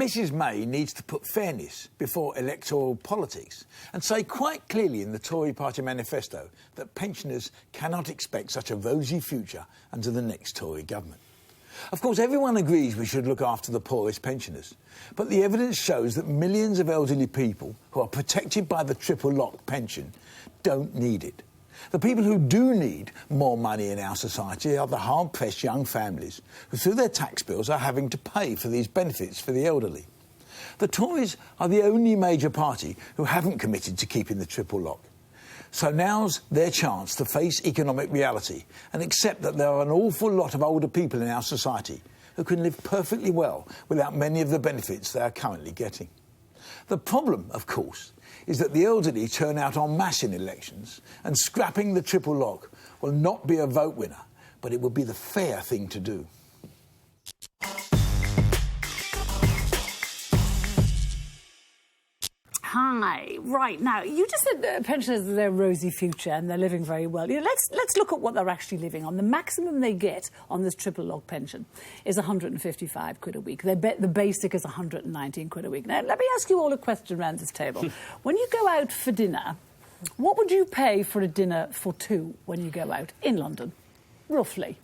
Mrs May needs to put fairness before electoral politics and say quite clearly in the Tory party manifesto that pensioners cannot expect such a rosy future under the next Tory government. Of course, everyone agrees we should look after the poorest pensioners, but the evidence shows that millions of elderly people who are protected by the triple lock pension don't need it. The people who do need more money in our society are the hard-pressed young families who, through their tax bills, are having to pay for these benefits for the elderly. The Tories are the only major party who haven't committed to keeping the triple lock. So now's their chance to face economic reality and accept that there are an awful lot of older people in our society who can live perfectly well without many of the benefits they are currently getting. The problem, of course, is that the elderly turn out en masse in elections, and scrapping the triple lock will not be a vote winner, but it will be the fair thing to do. Hi. Right, now, you just said pensioners are their rosy future and they're living very well. You know, let's look at what they're actually living on. The maximum they get on this triple lock pension is 155 quid a week. The basic is 119 quid a week. Now, let me ask you all a question around this table. When you go out for dinner, what would you pay for a dinner for two when you go out in London, roughly?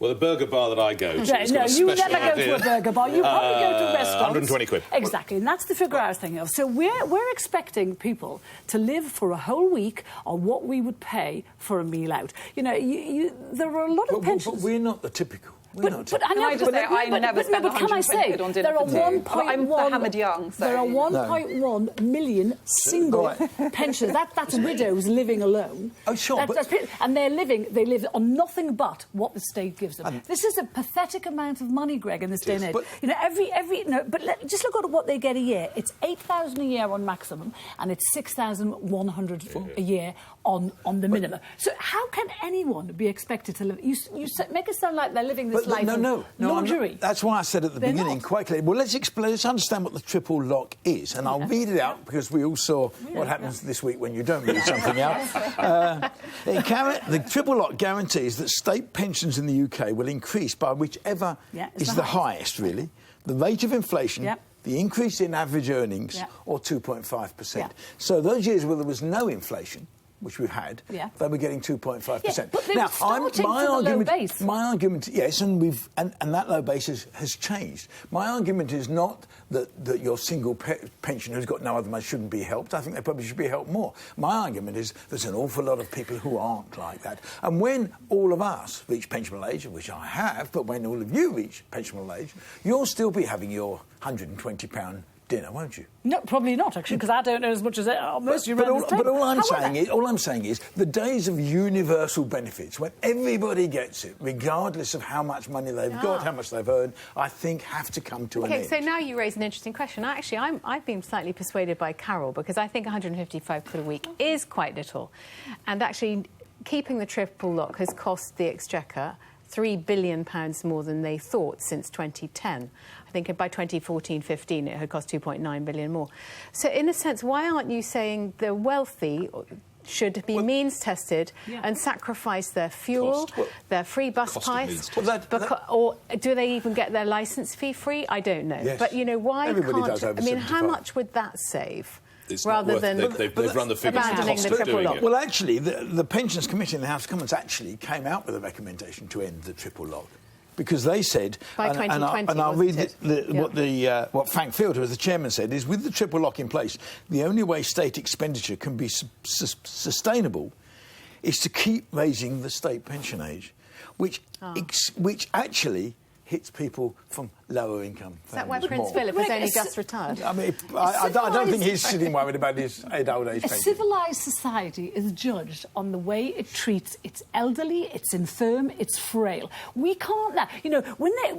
Well, the burger bar that I go to... No, you would never go to a burger bar. You probably go to restaurants. 120 quid. Exactly, and that's the figure I was thinking of. So we're expecting people to live for a whole week on what we would pay for a meal out. You know, there are a lot of pensions... But we're not the typical... But I never spend 120 quid on dinner. There are 1.1 million single pensioners. That's widows living alone. Oh, sure. And they live on nothing but what the state gives them. This is a pathetic amount of money, Greg, in this day and age. You know, just look at what they get a year. It's 8,000 a year on maximum, and it's 6,100 a year on the minimum. So how can anyone be expected to live? You make it sound like they're living this life of luxury. That's why I said at the beginning quite clearly. Well, let's understand what the triple lock is, and I'll read it out because we all saw what happens this week when you don't read something out. The triple lock guarantees that state pensions in the UK will increase by whichever is the highest, really. The rate of inflation, the increase in average earnings, or 2.5%. So those years where there was no inflation, which we've had, they were getting 2.5%. But they were starting from the low base. My argument, yes, and that low base has changed. My argument is not that your single pensioner who's got no other money shouldn't be helped. I think they probably should be helped more. My argument is there's an awful lot of people who aren't like that. And when all of us reach pensionable age, which I have, but when all of you reach pensionable age, you'll still be having your £120 dinner, won't you? No, probably not, actually, because I don't know as much as most of you around this table. But all I'm saying is the days of universal benefits, when everybody gets it, regardless of how much money they've got, how much they've earned, I think have to come to an end. Okay, so now you raise an interesting question. Actually, I've been slightly persuaded by Carol, because I think 155 quid a week is quite little. And actually, keeping the triple lock has cost the Exchequer £3 billion more than they thought since 2010. I think by 2014-15 it had cost 2.9 billion more. So in a sense, why aren't you saying the wealthy should be means tested and sacrifice their fuel, their free bus pass, or do they even get their licence fee free? I don't know. Yes. But you know, why can't? I mean, how much would that save? It's rather than they've run the figures abandoning the triple lock. Well, actually, the Pensions Committee in the House of Commons actually came out with a recommendation to end the triple lock, because they said, by 2020, and I'll read what Frank Field, who was the chairman, said, is with the triple lock in place, the only way state expenditure can be sustainable is to keep raising the state pension age, which actually hits people from lower income families. Is that why Prince Philip has only just retired? I mean, I don't think he's sitting worried about his old age pension. A civilised society is judged on the way it treats its elderly, its infirm, its frail. We can't now. You know, when I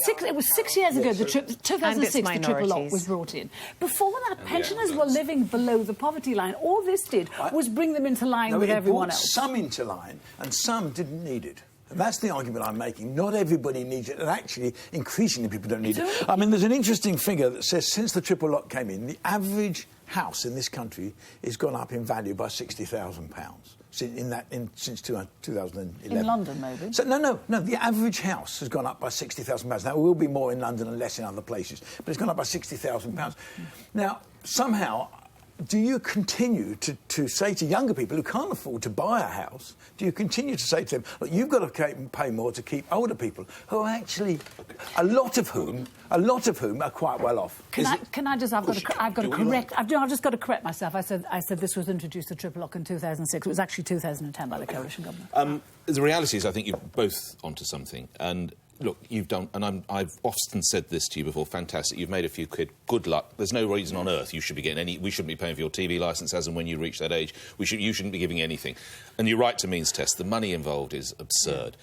think it was 6 years ago, 2006, the triple lock was brought in. Before that, pensioners were living below the poverty line. All this did was bring them into line with everyone else. Some into line, and some didn't need it. And that's the argument I'm making. Not everybody needs it, and actually, increasingly, people don't need it. I mean, there's an interesting figure that says since the triple lock came in, the average house in this country has gone up in value by £60,000. since 2011. In London, maybe. So no. The average house has gone up by £60,000. Now, it will be more in London and less in other places, but it's gone up by £60,000. Now, somehow, do you continue to say to younger people who can't afford to buy a house, do you continue to say to them, look, you've got to pay more to keep older people who are actually, a lot of whom are quite well off? I've just got to correct myself. I said this was introduced to triple lock in 2006. It was actually 2010 by the coalition government. The reality is, I think you're both onto something. And look, you've done, and I've often said this to you before, fantastic, you've made a few quid, good luck. There's no reason on earth you should be getting any, we shouldn't be paying for your TV licence as and when you reach that age. You shouldn't be giving anything. And you're right to means test. The money involved is absurd.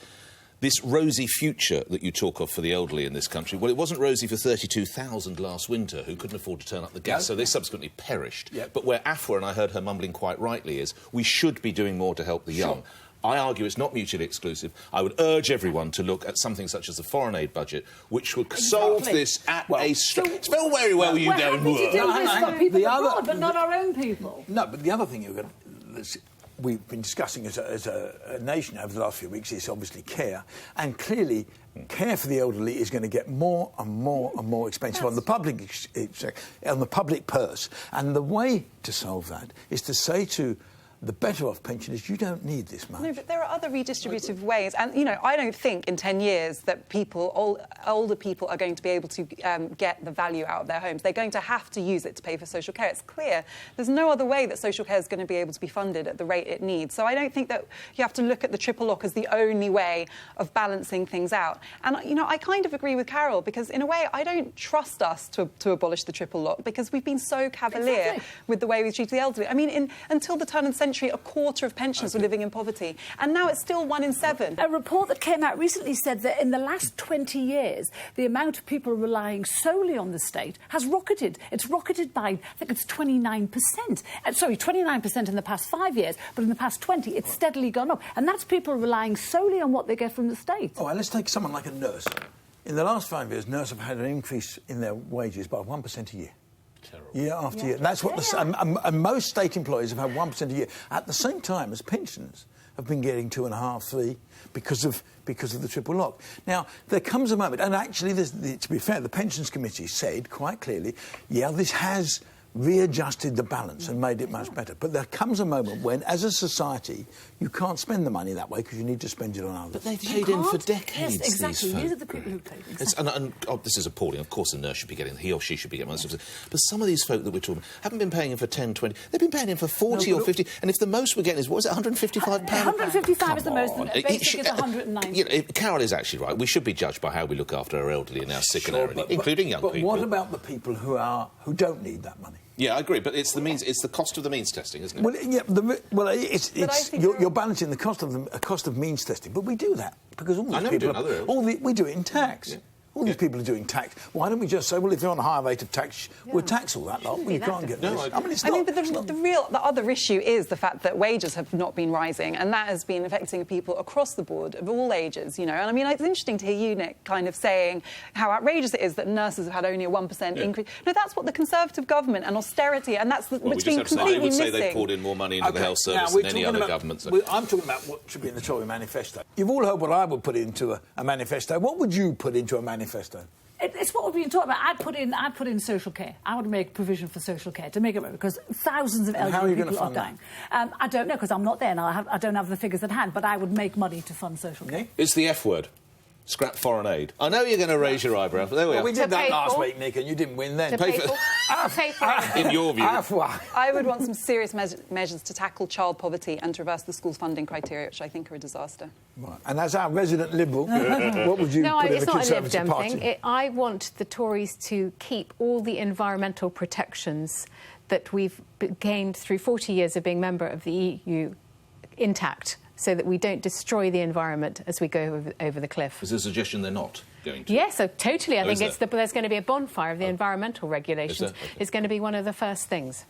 This rosy future that you talk of for the elderly in this country, well, it wasn't rosy for 32,000 last winter who couldn't afford to turn up the gas, so they subsequently perished. Yep. But where Afua, and I heard her mumbling quite rightly, is we should be doing more to help the young. Sure. I argue it's not mutually exclusive. I would urge everyone to look at something such as the foreign aid budget, which would solve this at a... It's very well you go and work. We're happy to do this for people abroad, but not our own people. No, but the other thing we've been discussing as a nation over the last few weeks is obviously care, and clearly care for the elderly is going to get more and more expensive on the public purse. And the way to solve that is to say to the better off pensioners, you don't need this much. No, but there are other redistributive ways. And, you know, I don't think in 10 years that older people are going to be able to get the value out of their homes. They're going to have to use it to pay for social care. It's clear. There's no other way that social care is going to be able to be funded at the rate it needs. So I don't think that you have to look at the triple lock as the only way of balancing things out. And, you know, I kind of agree with Carol, because in a way I don't trust us to abolish the triple lock, because we've been so cavalier with the way we treat the elderly. I mean, until the turn of the century, a quarter of pensioners were living in poverty, and now it's still 1 in 7. A report that came out recently said that in the last 20 years, the amount of people relying solely on the state has rocketed. It's rocketed by, I think it's 29%. 29% in the past 5 years, but in the past 20, it's steadily gone up. And that's people relying solely on what they get from the state. Oh, and let's take someone like a nurse. In the last 5 years, nurses have had an increase in their wages by 1% a year. Terrible. Year after year. And that's what and most state employees have had 1% a year. At the same time as pensioners have been getting 2.5%, 3% because of the triple lock. Now, there comes a moment, and actually, to be fair, the Pensions Committee said quite clearly, this has readjusted the balance and made it much better. But there comes a moment when, as a society, you can't spend the money that way because you need to spend it on others. But they've paid in for decades. Yes, exactly. These These are the people who paid. Exactly. And this is appalling. Of course, a nurse should be getting, he or she should be getting money. But some of these folk that we're talking about haven't been paying in for 10, 20. They've been paying in for 40 or 50. And if the most we're getting is, what was it, £155? 155 is the most. The basic is 190. You know, Carol is actually right. We should be judged by how we look after our elderly and our sick and our including young people. But what about the people who don't need that money? Yeah, I agree, but it's the cost of the means testing, isn't it? Well, you're balancing the cost of means testing, but we do that because all these people we do it in tax. Yeah. All these people are doing tax. Why don't we just say, well, if you're on a higher rate of tax, we'll tax all that lot. Well, you can't get this. The other issue is the fact that wages have not been rising, and that has been affecting people across the board of all ages, you know. And I mean, it's interesting to hear you, Nick, kind of saying how outrageous it is that nurses have had only a 1% increase. No, that's what the Conservative government and austerity, and that's what's been completely missing. They would say they've poured in more money into the health service than any other government. So. I'm talking about what should be in the Tory manifesto. You've all heard what I would put into a manifesto. What would you put into a manifesto? It's what we've been talking about. I'd put in social care. I would make provision for social care to make it work, because thousands of elderly people are dying. I don't know, because I'm not there and I don't have the figures at hand, but I would make money to fund social care. It's the F word. Scrap foreign aid. I know you're going to raise your eyebrows, but there we are. We did that last week, Nick, and you didn't win then. In your view. I would want some serious measures to tackle child poverty and to reverse the school funding criteria, which I think are a disaster. Right. And as our resident Liberal, what would you put in the Conservative Party? Thing. I want the Tories to keep all the environmental protections that we've gained through 40 years of being member of the EU intact, so that we don't destroy the environment as we go over the cliff. Is there a suggestion they're not going to? Yes, totally. I think there's going to be a bonfire of the environmental regulations. It's going to be one of the first things.